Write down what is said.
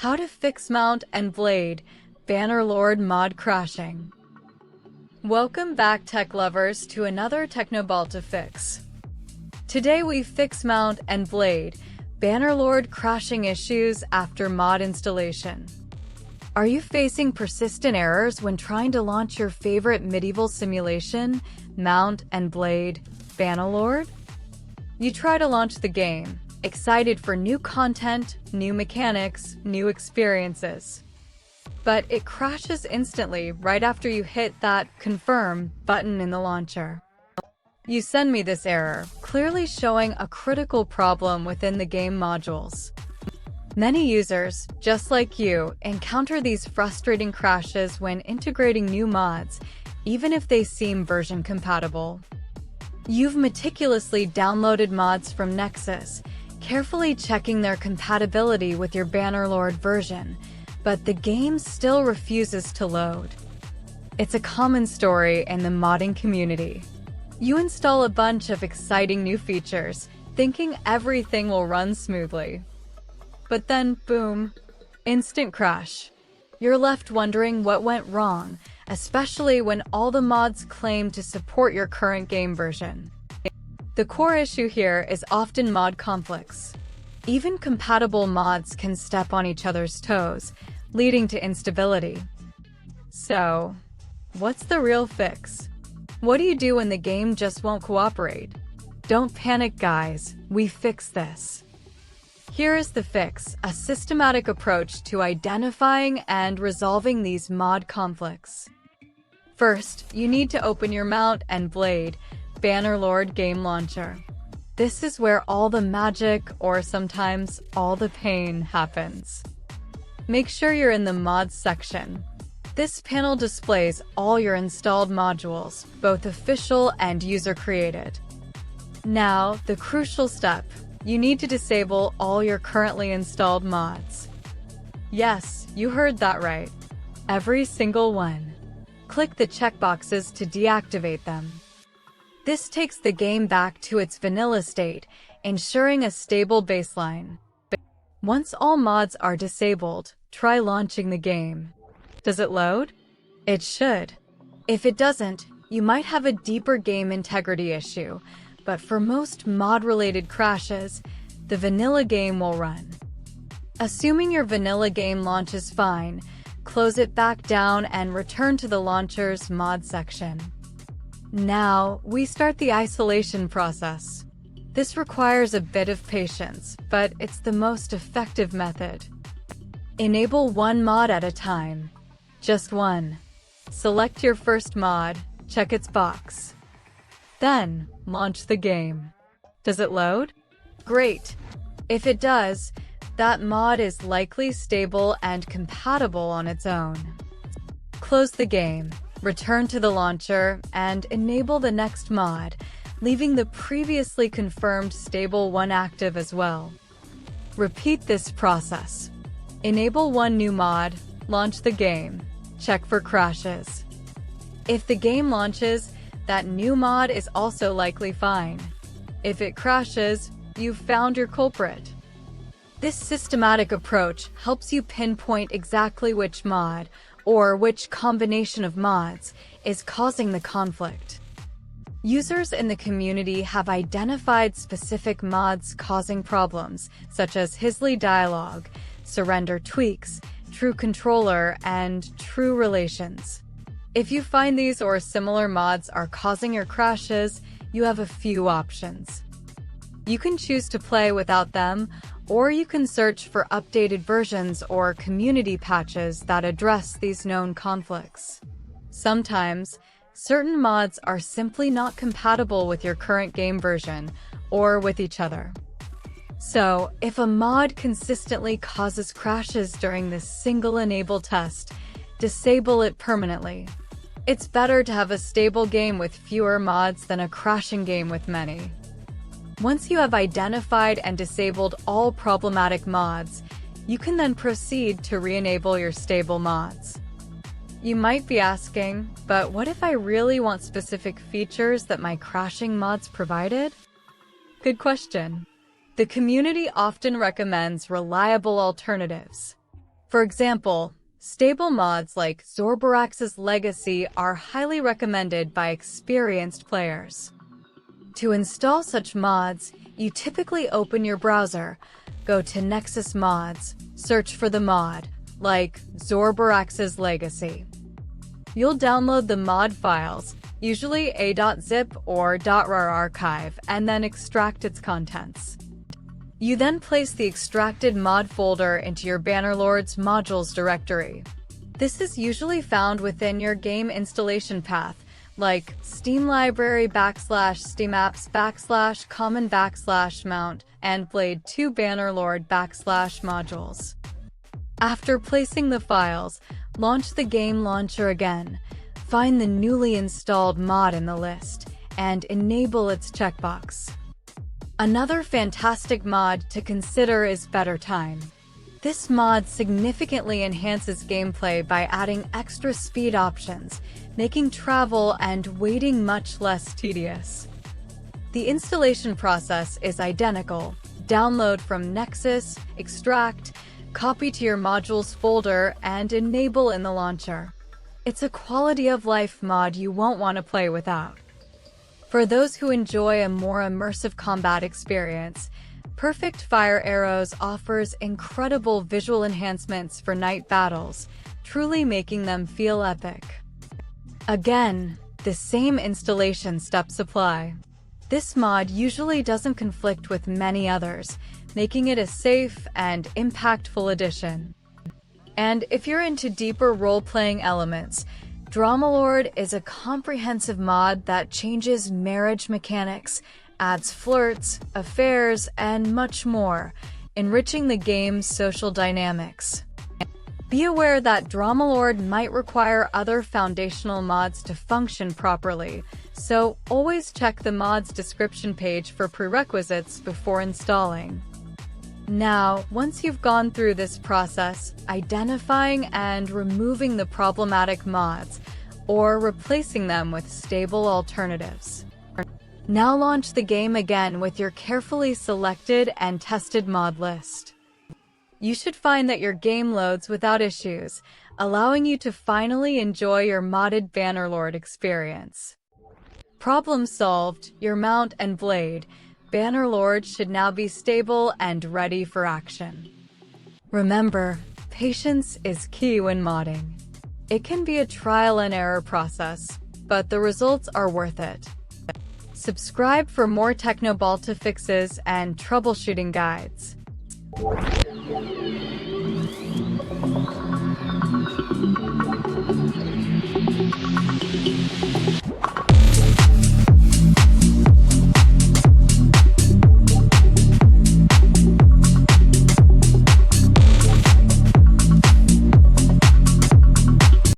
How to fix mount and blade Bannerlord mod crashing. Welcome back, tech lovers, to another Teknobalta fix. Today we fix mount and blade Bannerlord crashing issues after mod installation. Are you facing persistent errors when trying to launch your favorite medieval simulation, Mount and Blade Bannerlord? You try to launch the game, excited for new content, new mechanics, new experiences. But it crashes instantly right after you hit that Confirm button in the launcher. You send me this error, clearly showing a critical problem within the game modules. Many users, just like you, encounter these frustrating crashes when integrating new mods, even if they seem version compatible. You've meticulously downloaded mods from Nexus, carefully checking their compatibility with your Bannerlord version, but the game still refuses to load. It's a common story in the modding community. You install a bunch of exciting new features, thinking everything will run smoothly. But then, boom, instant crash. You're left wondering what went wrong, especially when all the mods claim to support your current game version. The core issue here is often mod conflicts. Even compatible mods can step on each other's toes, leading to instability. So, what's the real fix? What do you do when the game just won't cooperate? Don't panic, guys, we fix this. Here is the fix, a systematic approach to identifying and resolving these mod conflicts. First, you need to open your Mount and Blade Bannerlord game launcher. This is where all the magic, or sometimes all the pain, happens. Make sure you're in the mods section. This panel displays all your installed modules, both official and user-created. Now, the crucial step. You need to disable all your currently installed mods. Yes, you heard that right. Every single one. Click the checkboxes to deactivate them. This takes the game back to its vanilla state, ensuring a stable baseline. Once all mods are disabled, try launching the game. Does it load? It should. If it doesn't, you might have a deeper game integrity issue, but for most mod-related crashes, the vanilla game will run. Assuming your vanilla game launches fine, close it back down and return to the launcher's mod section. Now, we start the isolation process. This requires a bit of patience, but it's the most effective method. Enable one mod at a time. Just one. Select your first mod, check its box. Then, launch the game. Does it load? Great! If it does, that mod is likely stable and compatible on its own. Close the game, return to the launcher, and enable the next mod, leaving the previously confirmed stable one active as well. Repeat this process. Enable one new mod, launch the game, check for crashes. If the game launches, that new mod is also likely fine. If it crashes, you've found your culprit. This systematic approach helps you pinpoint exactly which mod, or which combination of mods, is causing the conflict. Users in the community have identified specific mods causing problems, such as Hisley dialogue, surrender tweaks, true controller, and true relations. If you find these or similar mods are causing your crashes, you have a few options. You can choose to play without them, or you can search for updated versions or community patches that address these known conflicts. Sometimes, certain mods are simply not compatible with your current game version or with each other. So, if a mod consistently causes crashes during this single enable test, disable it permanently. It's better to have a stable game with fewer mods than a crashing game with many. Once you have identified and disabled all problematic mods, you can then proceed to re-enable your stable mods. You might be asking, but what if I really want specific features that my crashing mods provided? Good question. The community often recommends reliable alternatives. For example, stable mods like Zorborax's Legacy are highly recommended by experienced players. To install such mods, you typically open your browser, go to Nexus mods, search for the mod, like Zorborax's Legacy. You'll download the mod files, usually a .zip or .rar archive, and then extract its contents. You then place the extracted mod folder into your Bannerlord's modules directory. This is usually found within your game installation path, like Steam Library /SteamApps /common /mount and Blade 2 Bannerlord /modules. After placing the files, launch the game launcher again, find the newly installed mod in the list, and enable its checkbox. Another fantastic mod to consider is Better Time. This mod significantly enhances gameplay by adding extra speed options, making travel and waiting much less tedious. The installation process is identical. Download from Nexus, extract, copy to your modules folder, and enable in the launcher. It's a quality of life mod you won't want to play without. For those who enjoy a more immersive combat experience, Perfect Fire Arrows offers incredible visual enhancements for night battles, truly making them feel epic. Again, the same installation steps apply. This mod usually doesn't conflict with many others, making it a safe and impactful addition. And if you're into deeper role-playing elements, Troubleshooting is a comprehensive mod that changes marriage mechanics, adds flirts, affairs, and much more, enriching the game's social dynamics. Be aware that Troubleshooting might require other foundational mods to function properly, so always check the mod's description page for prerequisites before installing. Now, once you've gone through this process, identifying and removing the problematic mods, or replacing them with stable alternatives. Now launch the game again with your carefully selected and tested mod list. You should find that your game loads without issues, allowing you to finally enjoy your modded Bannerlord experience. Problem solved, your mount and blade, Bannerlord should now be stable and ready for action. Remember, patience is key when modding. It can be a trial and error process, but the results are worth it. Subscribe for more Teknobalta fixes and troubleshooting guides.